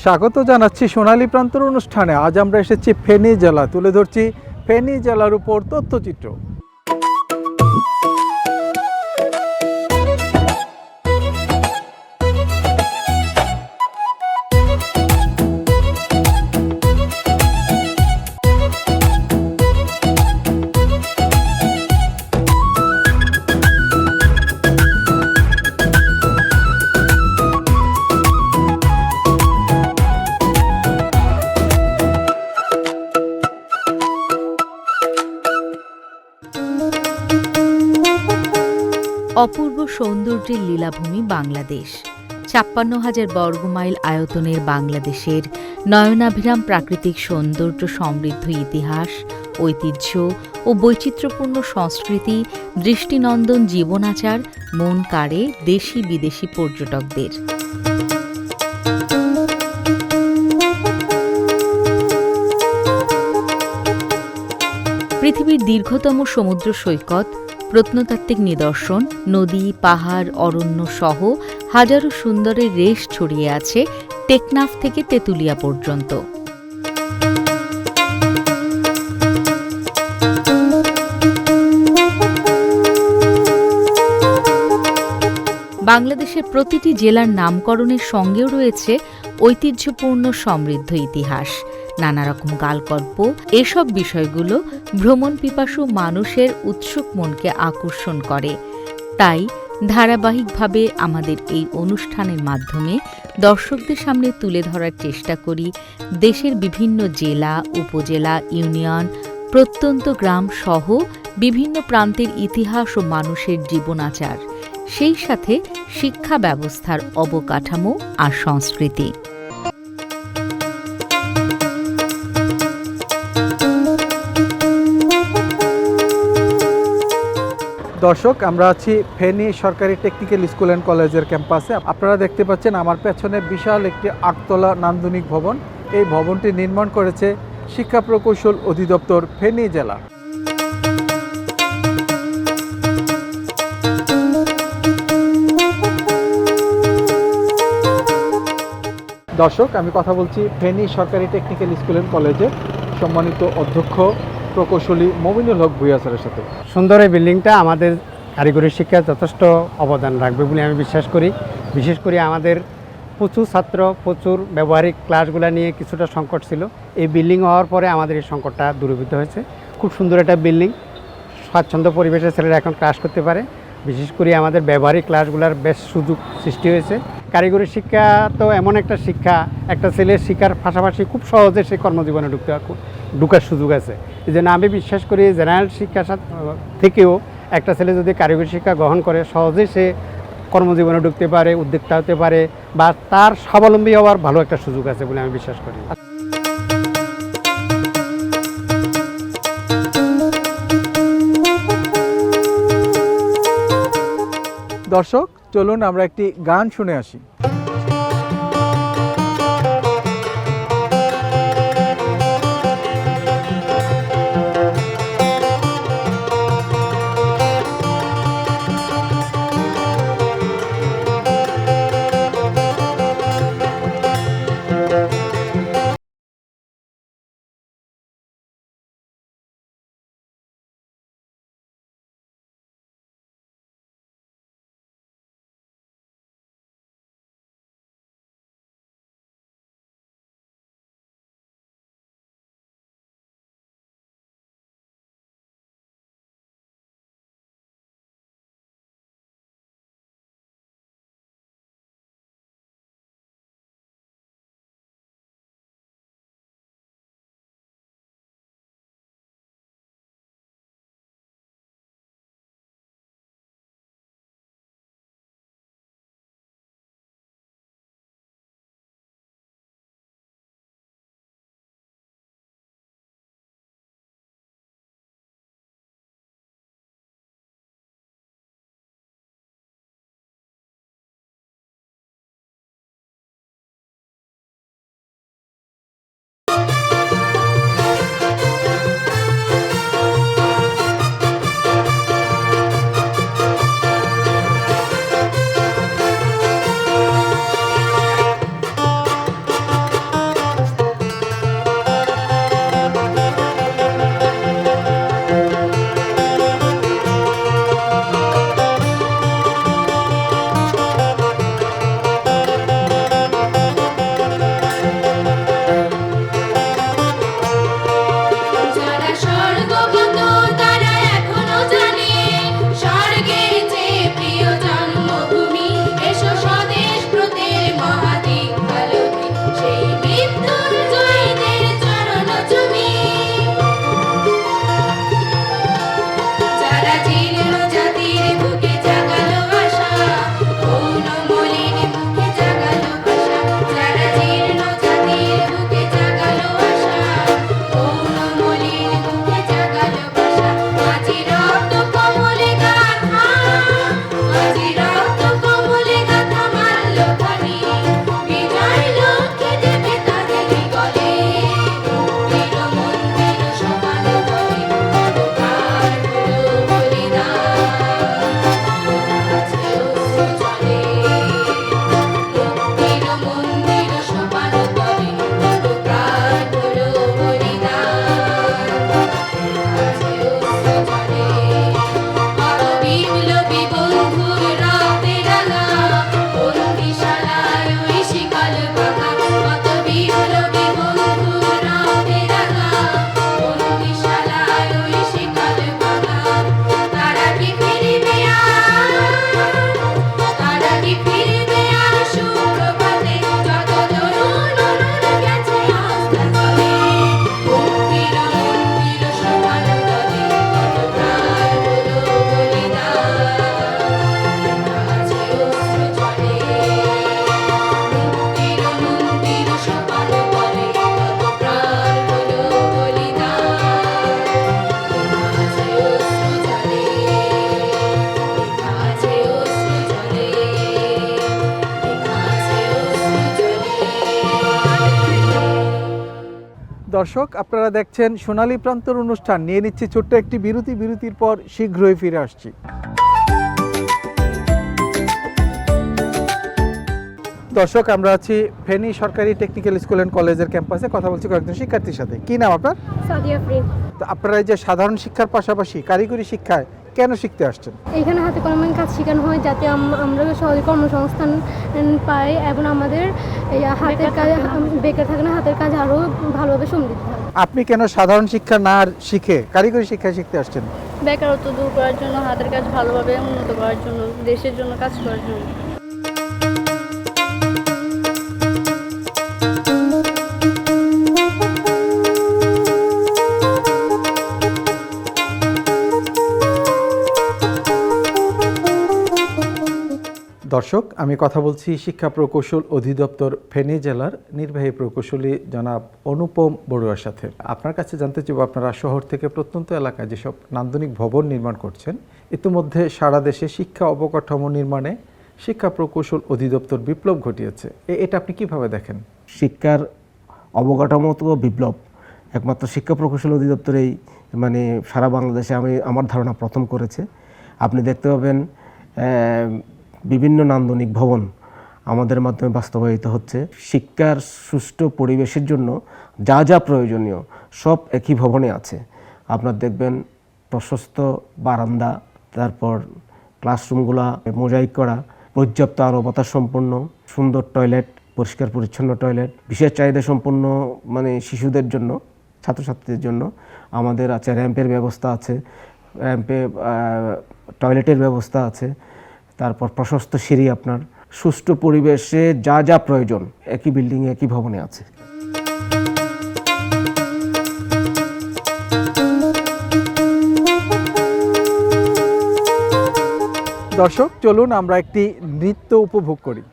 স্বাগত জানাচ্ছি সোনালী প্রান্তর অনুষ্ঠানে। আজ আমরা এসেছি ফেনী জেলা, তুলে ধরছি ফেনী জেলার উপর তথ্যচিত্র। অপূর্ব সৌন্দর্যের লীলাভূমি বাংলাদেশ। ৫৬,০০০ বর্গমাইল আয়তনের বাংলাদেশের নয়নাভিরাম প্রাকৃতিক সৌন্দর্য, সমৃদ্ধ ইতিহাস, ঐতিহ্য ও বৈচিত্র্যপূর্ণ সংস্কৃতি, দৃষ্টিনন্দন জীবনাচার মন কাড়ে দেশি বিদেশি পর্যটকদের। পৃথিবীর দীর্ঘতম সমুদ্র সৈকত, প্রত্নতাত্ত্বিক নিদর্শন, নদী, পাহাড়, অরণ্য সহ হাজারো সুন্দরের রেশ ছড়িয়ে আছে টেকনাফ থেকে তেঁতুলিয়া পর্যন্ত। বাংলাদেশের প্রতিটি জেলার নামকরণের সঙ্গেও রয়েছে ঐতিহ্যপূর্ণ সমৃদ্ধ ইতিহাস, নানা রকম গালগল্প। এসব বিষয়গুলো ভ্রমণ পিপাসু মানুষের উৎসুক মনকে আকর্ষণ করে। তাই ধারাবাহিকভাবে আমাদের এই অনুষ্ঠানের মাধ্যমে দর্শকদের সামনে তুলে ধরার চেষ্টা করি দেশের বিভিন্ন জেলা, উপজেলা, ইউনিয়ন, প্রত্যন্ত গ্রাম সহ বিভিন্ন প্রান্তের ইতিহাস ও মানুষের জীবনাচার, সেই সাথে শিক্ষা ব্যবস্থার অবকাঠামো আর সংস্কৃতি। দর্শক, আমরা আছি ফেনী সরকারি টেকনিক্যাল স্কুল অ্যান্ড কলেজের ক্যাম্পাসে। আপনারা দেখতে পাচ্ছেন আমার পেছনে বিশাল একটি ৮তলা নান্দনিক ভবন। এই ভবনটি নির্মাণ করেছে শিক্ষা প্রকৌশল অধিদপ্তর, ফেনী জেলা। দর্শক, আমি কথা বলছি ফেনী সরকারি টেকনিক্যাল স্কুল অ্যান্ড কলেজের সম্মানিত অধ্যক্ষ প্রকৌশলী মমিনুল হক ভূঁইয়া স্যারের সাথে। সুন্দর এই বিল্ডিংটা আমাদের কারিগরি শিক্ষায় যথেষ্ট অবদান রাখবে বলে আমি বিশ্বাস করি। বিশেষ করে আমাদের প্রচুর ছাত্র, প্রচুর ব্যবহারিক ক্লাসগুলো নিয়ে কিছুটা সংকট ছিল। এই বিল্ডিং হওয়ার পরে আমাদের এই সংকটটা দূরীভূত হয়েছে। খুব সুন্দর একটা বিল্ডিং, স্বাচ্ছন্দ্য পরিবেশে ছেলেরা এখন ক্লাস করতে পারে। বিশেষ করে আমাদের ব্যবহারিক ক্লাসগুলোর বেশ সুযোগ সৃষ্টি হয়েছে। কারিগরি শিক্ষা তো এমন একটা শিক্ষা, একটা ছেলের শিক্ষার পাশাপাশি খুব সহজে সে কর্মজীবনে ঢুকার সুযোগ আছে। এই জন্য আমি বিশ্বাস করি জেনারেল শিক্ষা থেকেও একটা ছেলে যদি কারিগরি শিক্ষা গ্রহণ করে সহজেই সে কর্মজীবনে ঢুকতে পারে, উদ্যোক্তা হতে পারে, বা তার স্বাবলম্বী হওয়ার ভালো একটা সুযোগ আছে বলে আমি বিশ্বাস করি। দর্শক, চলুন আমরা একটি গান শুনে আসি। দর্শক, আপনারা দেখছেন সোনালী প্রান্তর অনুষ্ঠান। নিয়ে নিচ্ছি ছোট্ট একটি বিরতির পর শীঘ্রই ফিরে আসছি। দর্শক, আমরা আছি ফেনী সরকারি টেকনিক্যাল স্কুল অ্যান্ড কলেজের ক্যাম্পাসে। কথা বলছি কয়েকজন শিক্ষার্থীর সাথে। কি নাম আপনার? সাদিয়া ফ্রিন। তো আপনারা এই যে সাধারণ শিক্ষার পাশাপাশি কারিগরি শিক্ষায় কেন শিখতে আসছেন? এখানে হাতে কলমে কাজ শেখানো হয় যাতে আমরা সহজে কর্মসংস্থান পাই এবং আমাদের এই হাতের কাজ, বেকার থাকে না, হাতের কাজ আরও ভালোভাবে সমৃদ্ধ হয়। আপনি কেন সাধারণ শিক্ষা না শিখে কারিগরি শিক্ষায় শিখতে আসছেন? বেকারত্ব দূর করার জন্য, হাতের কাজ ভালোভাবে উন্নত করার জন্য, দেশের জন্য কাজ করার জন্য। দর্শক, আমি কথা বলছি শিক্ষা প্রকৌশল অধিদপ্তর ফেনী জেলার নির্বাহী প্রকৌশলী জনাব অনুপম বড়ুয়ার সাথে। আপনার কাছে জানতে চাইব, আপনারা শহর থেকে প্রত্যন্ত এলাকায় যেসব নান্দনিক ভবন নির্মাণ করছেন, ইতিমধ্যে সারা দেশে শিক্ষা অবকাঠামো নির্মাণে শিক্ষা প্রকৌশল অধিদপ্তর বিপ্লব ঘটিয়েছে। এটা আপনি কিভাবে দেখেন? শিক্ষার অবকাঠামো তো বিপ্লব একমাত্র শিক্ষা প্রকৌশল অধিদপ্তরেই মানে সারা বাংলাদেশে আমার ধারণা প্রথম করেছে। আপনি দেখতে পাবেন বিভিন্ন নান্দনিক ভবন আমাদের মাধ্যমে বাস্তবায়িত হচ্ছে। শিক্ষার সুষ্ঠু পরিবেশের জন্য যা যা প্রয়োজনীয় সব একই ভবনে আছে। আপনার দেখবেন প্রশস্ত বারান্দা, তারপর ক্লাসরুমগুলা মোজাইক করা, পর্যাপ্ত আলো বাতাস সম্পন্ন সুন্দর টয়লেট, পরিষ্কার পরিচ্ছন্ন টয়লেট, বিশেষ চাহিদা সম্পন্ন মানে শিশুদের জন্য, ছাত্রছাত্রীদের জন্য আমাদের আছে র্যাম্পের ব্যবস্থা আছে, র্যাম্পে টয়লেটের ব্যবস্থা আছে, তারপর প্রশস্ত সিঁড়ি। আপনার সুষ্ঠু পরিবেশে যা যা প্রয়োজন একই বিল্ডিংয়ে একই ভবনে আছে। দর্শক, চলুন আমরা একটি নৃত্য উপভোগ করি।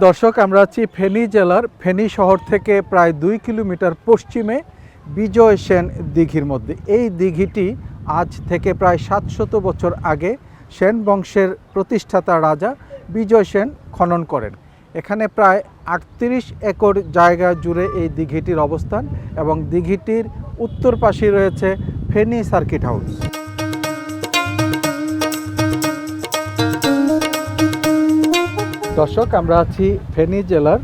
দর্শক, আমরা আছি ফেনী জেলার ফেনী শহর থেকে প্রায় 2 কিলোমিটার পশ্চিমে বিজয় সেন দিঘির মধ্যে। এই দিঘিটি আজ থেকে প্রায় 700 বছর আগে সেন বংশের প্রতিষ্ঠাতা রাজা বিজয় সেন খনন করেন। এখানে প্রায় 38 একর জায়গা জুড়ে এই দিঘিটির অবস্থান এবং দিঘিটির উত্তর পাশে রয়েছে ফেনী সার্কিট হাউস। দর্শক, আমরা আছি ফেনী জেলার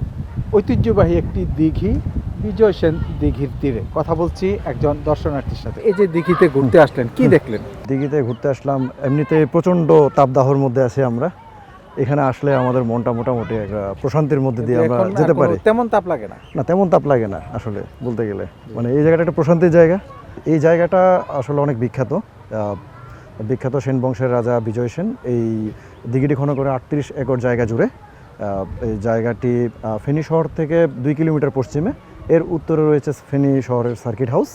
ঐতিহ্যবাহী একটি দিঘি বিজয় সেন দিঘির তীরে। কথা বলছি একজন দর্শনার্থীর সাথে। এই যে দিঘিতে ঘুরতে আসলেন, কি দেখলেন? দিঘিতে ঘুরতে আসলাম, এমনিতে প্রচণ্ড তাপদাহর মধ্যে আছি আমরা। এখানে আসলে আমাদের মনটা মোটামুটি একটা প্রশান্তির মধ্যে দিয়ে আমরা যেতে পারি। তেমন তাপ লাগে না? না, তেমন তাপ লাগে না আসলে বলতে গেলে। মানে এই জায়গাটা একটা প্রশান্তির জায়গা। এই জায়গাটা আসলে অনেক বিখ্যাত। বিখ্যাত সেন বংশের রাজা বিজয় সেন এই দিঘিটি খনন করে 38 একর জায়গা জুড়ে। এই জায়গাটি ফেনী শহর থেকে 2 কিলোমিটার পশ্চিমে। এর উত্তরে রয়েছে ফেনী শহরের সার্কিট হাউস।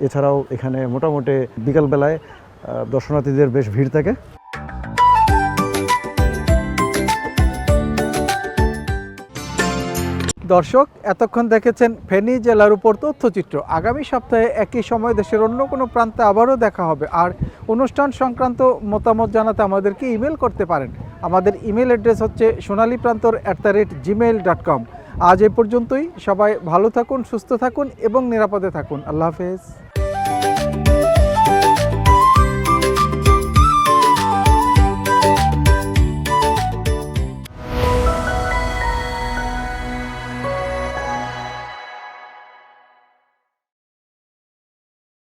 এছাড়াও এখানে মোটামুটি বিকালবেলায় দর্শনার্থীদের বেশ ভিড় থাকে। দর্শক, এতক্ষণ দেখেছেন ফেনী জেলার উপর তথ্যচিত্র। আগামী সপ্তাহে একই সময় দেশের অন্য কোনো প্রান্তে আবারও দেখা হবে। আর অনুষ্ঠান সংক্রান্ত মতামত জানাতে আমাদেরকে ইমেল করতে পারেন। আমাদের ইমেল অ্যাড্রেস হচ্ছে sonaliprantor@gmail.com। আজ এ পর্যন্তই। সবাই ভালো থাকুন, সুস্থ থাকুন এবং নিরাপদে থাকুন। আল্লাহ হাফেজ।